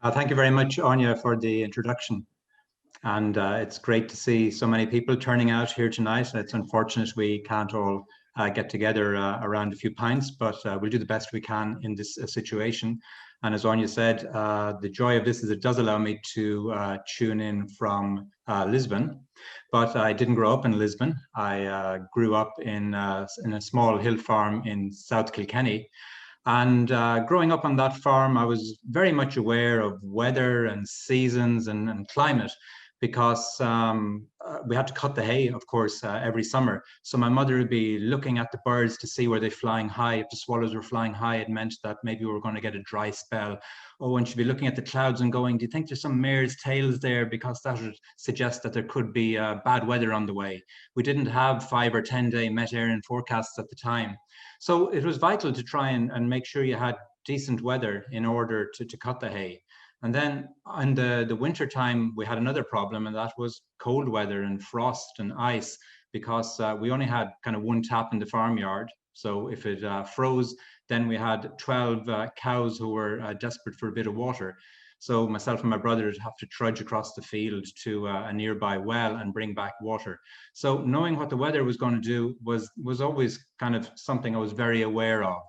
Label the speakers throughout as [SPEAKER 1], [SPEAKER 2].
[SPEAKER 1] Thank you very much, Anya, for the introduction. And it's great to see so many people turning out here tonight. It's unfortunate we can't all get together around a few pints, but we'll do the best we can in this situation. And as Anya said, the joy of this is it does allow me to tune in from Lisbon, but I didn't grow up in Lisbon. I grew up in a small hill farm in South Kilkenny. And growing up on that farm, I was very much aware of weather and seasons and climate because we had to cut the hay, of course, every summer. So my mother would be looking at the birds to see were they flying high. If the swallows were flying high, it meant that maybe we were going to get a dry spell. Oh, and she'd be looking at the clouds and going, do you think there's some mare's tails there? Because that would suggest that there could be bad weather on the way. We didn't have 5 or 10 day Met Éireann forecasts at the time. So it was vital to try and make sure you had decent weather in order to cut the hay. And then in the winter time, we had another problem, and that was cold weather and frost and ice, because we only had kind of one tap in the farmyard. So if it froze, then we had 12 cows who were desperate for a bit of water. So myself and my brother would have to trudge across the field to a nearby well and bring back water. So knowing what the weather was going to do was always kind of something I was very aware of.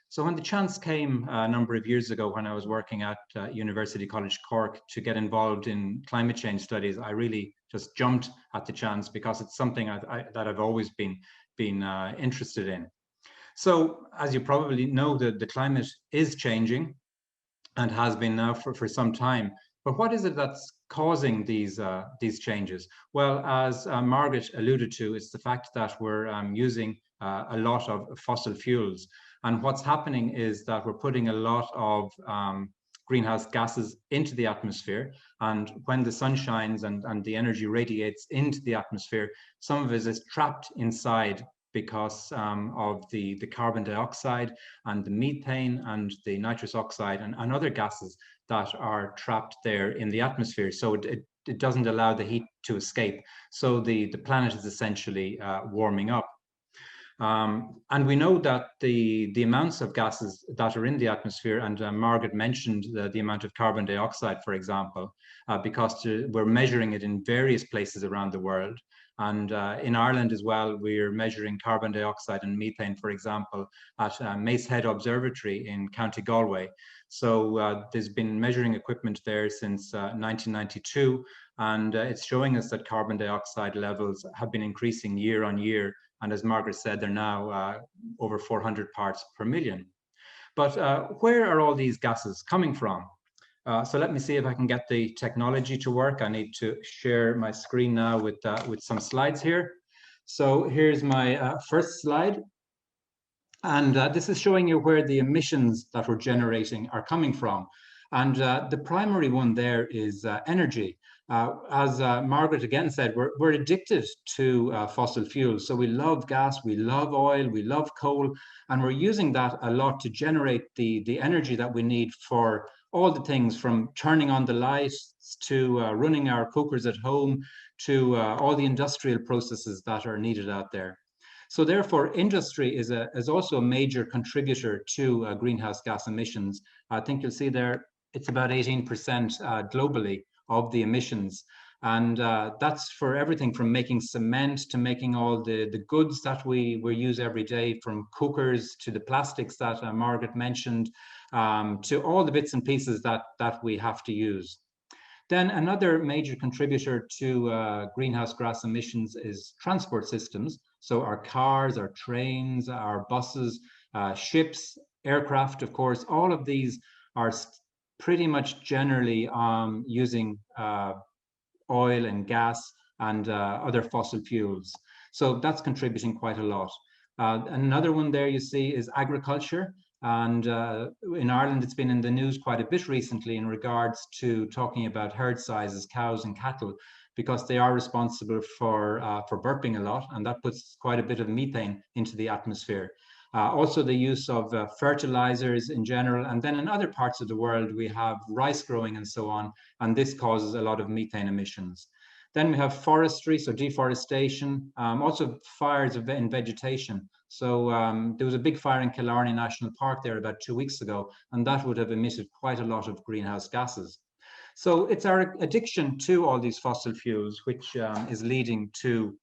[SPEAKER 1] So when the chance came a number of years ago when I was working at University College Cork to get involved in climate change studies, I really just jumped at the chance because it's something that I've always been interested in. So as you probably know, the climate is changing and has been now for some time. But what is it that's causing these changes? Well, as Margaret alluded to, it's the fact that we're using a lot of fossil fuels. And what's happening is that we're putting a lot of greenhouse gases into the atmosphere. And when the sun shines and the energy radiates into the atmosphere, some of it is trapped inside because of the carbon dioxide and the methane and the nitrous oxide and other gases that are trapped there in the atmosphere. So it doesn't allow the heat to escape. So the planet is essentially warming up. And we know that the amounts of gases that are in the atmosphere, and Margaret mentioned the amount of carbon dioxide, for example, because we're measuring it in various places around the world. And in Ireland as well, we're measuring carbon dioxide and methane, for example, at Macehead Observatory in County Galway. So there's been measuring equipment there since 1992, and it's showing us that carbon dioxide levels have been increasing year on year. And as Margaret said, they're now over 400 parts per million. But where are all these gases coming from? So let me see if I can get the technology to work. I need to share my screen now with some slides here. So here's my first slide. And this is showing you where the emissions that we're generating are coming from. And the primary one there is energy. As Margaret again said, we're addicted to fossil fuels. So we love gas, we love oil, we love coal, and we're using that a lot to generate the energy that we need for all the things from turning on the lights to running our cookers at home to all the industrial processes that are needed out there. So therefore, industry is also a major contributor to greenhouse gas emissions. I think you'll see there, it's about 18% globally of the emissions. And that's for everything from making cement to making all the goods that we use every day, from cookers to the plastics that Margaret mentioned, to all the bits and pieces that we have to use. Then another major contributor to greenhouse gas emissions is transport systems. So our cars, our trains, our buses, ships, aircraft, of course, all of these are pretty much generally using oil and gas and other fossil fuels. So that's contributing quite a lot. Another one there you see is agriculture. And in Ireland, it's been in the news quite a bit recently in regards to talking about herd sizes, cows and cattle, because they are responsible for burping a lot, and that puts quite a bit of methane into the atmosphere. Also the use of fertilizers in general, and then in other parts of the world we have rice growing and so on, and this causes a lot of methane emissions. Then we have forestry, so deforestation, also fires in vegetation. So there was a big fire in Killarney National Park there about 2 weeks ago, and that would have emitted quite a lot of greenhouse gases. So it's our addiction to all these fossil fuels, which is leading to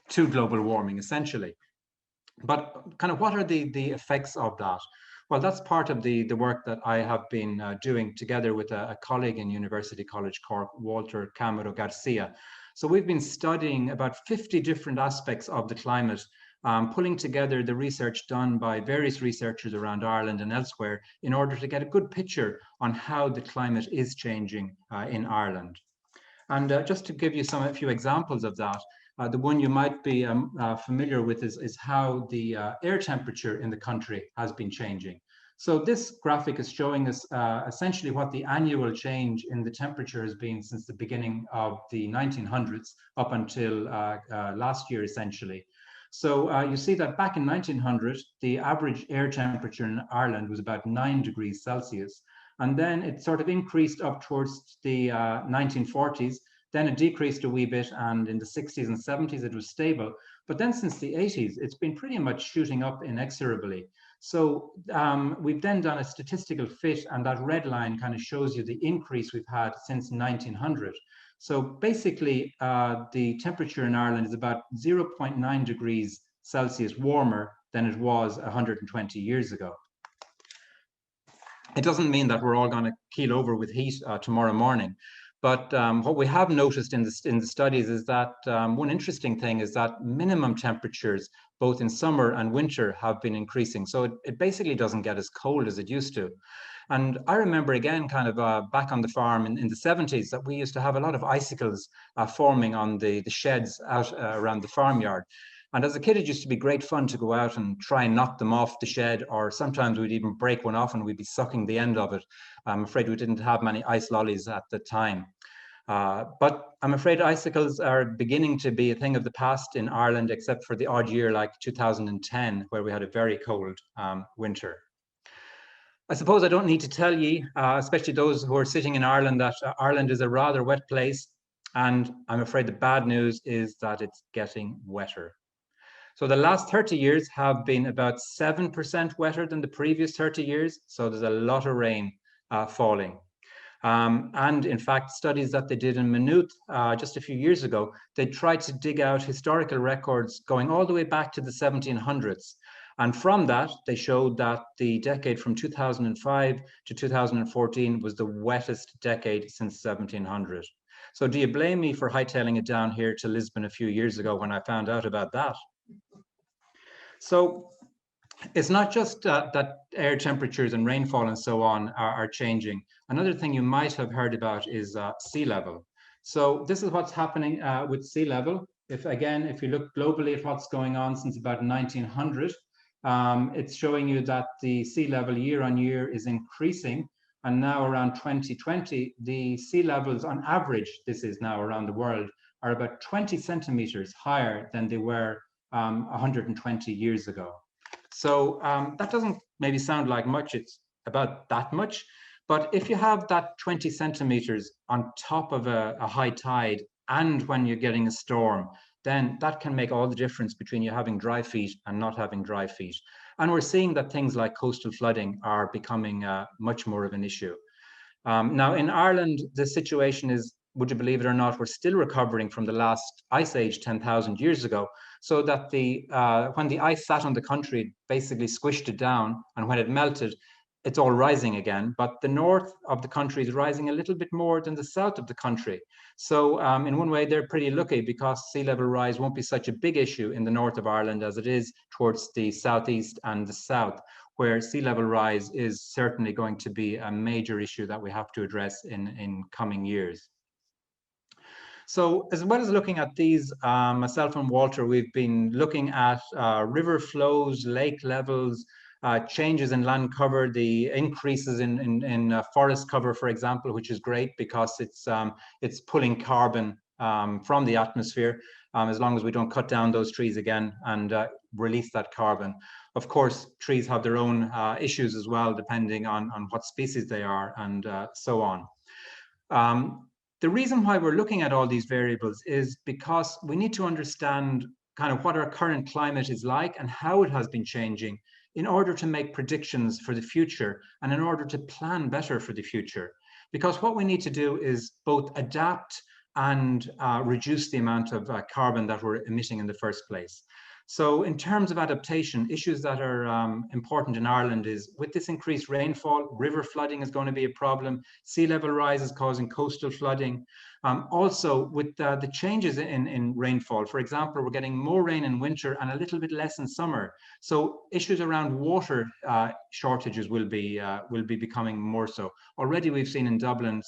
[SPEAKER 1] to global warming, essentially. But kind of what are the effects of that? Well, that's part of the work that I have been doing together with a colleague in University College Cork, Walter Camero Garcia. So we've been studying about 50 different aspects of the climate, pulling together the research done by various researchers around Ireland and elsewhere in order to get a good picture on how the climate is changing in Ireland. And just to give you a few examples of that, the one you might be familiar with is how the air temperature in the country has been changing. So this graphic is showing us essentially what the annual change in the temperature has been since the beginning of the 1900s up until last year, essentially. So you see that back in 1900, the average air temperature in Ireland was about 9 degrees Celsius. And then it sort of increased up towards the 1940s. Then it decreased a wee bit, and in the 60s and 70s, it was stable. But then since the 80s, it's been pretty much shooting up inexorably. So we've then done a statistical fit, and that red line kind of shows you the increase we've had since 1900. So basically, the temperature in Ireland is about 0.9 degrees Celsius warmer than it was 120 years ago. It doesn't mean that we're all going to keel over with heat tomorrow morning. But what we have noticed in the studies is that one interesting thing is that minimum temperatures, both in summer and winter, have been increasing. So it basically doesn't get as cold as it used to. And I remember, again, kind of back on the farm in the 70s, that we used to have a lot of icicles forming on the sheds out around the farmyard. And as a kid, it used to be great fun to go out and try and knock them off the shed, or sometimes we'd even break one off and we'd be sucking the end of it. I'm afraid we didn't have many ice lollies at the time. But I'm afraid icicles are beginning to be a thing of the past in Ireland, except for the odd year like 2010, where we had a very cold winter. I suppose I don't need to tell you, especially those who are sitting in Ireland, that Ireland is a rather wet place. And I'm afraid the bad news is that it's getting wetter. So the last 30 years have been about 7% wetter than the previous 30 years. So there's a lot of rain falling. And in fact, studies that they did in Maynooth just a few years ago, they tried to dig out historical records going all the way back to the 1700s. And from that, they showed that the decade from 2005 to 2014 was the wettest decade since 1700. So do you blame me for hightailing it down here to Lisbon a few years ago when I found out about that? So it's not just that air temperatures and rainfall and so on are changing. Another thing you might have heard about is sea level. So this is what's happening with sea level. If you look globally at what's going on since about 1900, it's showing you that the sea level year on year is increasing. And now around 2020, the sea levels on average, this is now around the world, are about 20 centimeters higher than they were 120 years ago. So that doesn't maybe sound like much, it's about that much. But if you have that 20 centimeters on top of a high tide and when you're getting a storm, then that can make all the difference between you having dry feet and not having dry feet. And we're seeing that things like coastal flooding are becoming much more of an issue. Now in Ireland, the situation is, would you believe it or not, we're still recovering from the last ice age 10,000 years ago, so that when the ice sat on the country, it basically squished it down, and when it melted, it's all rising again. But the north of the country is rising a little bit more than the south of the country. So in one way, they're pretty lucky, because sea level rise won't be such a big issue in the north of Ireland as it is towards the southeast and the south, where sea level rise is certainly going to be a major issue that we have to address in coming years. So as well as looking at these, myself and Walter, we've been looking at river flows, lake levels, changes in land cover, the increases in forest cover, for example, which is great because it's pulling carbon from the atmosphere, as long as we don't cut down those trees again and release that carbon. Of course, trees have their own issues as well, depending on what species they are and so on. The reason why we're looking at all these variables is because we need to understand kind of what our current climate is like and how it has been changing in order to make predictions for the future and in order to plan better for the future. Because what we need to do is both adapt and reduce the amount of carbon that we're emitting in the first place. So in terms of adaptation, issues that are important in Ireland is with this increased rainfall, river flooding is going to be a problem, sea level rise is causing coastal flooding. Also with the changes in rainfall, for example, we're getting more rain in winter and a little bit less in summer. So issues around water shortages will be becoming more so. Already we've seen in Dublin,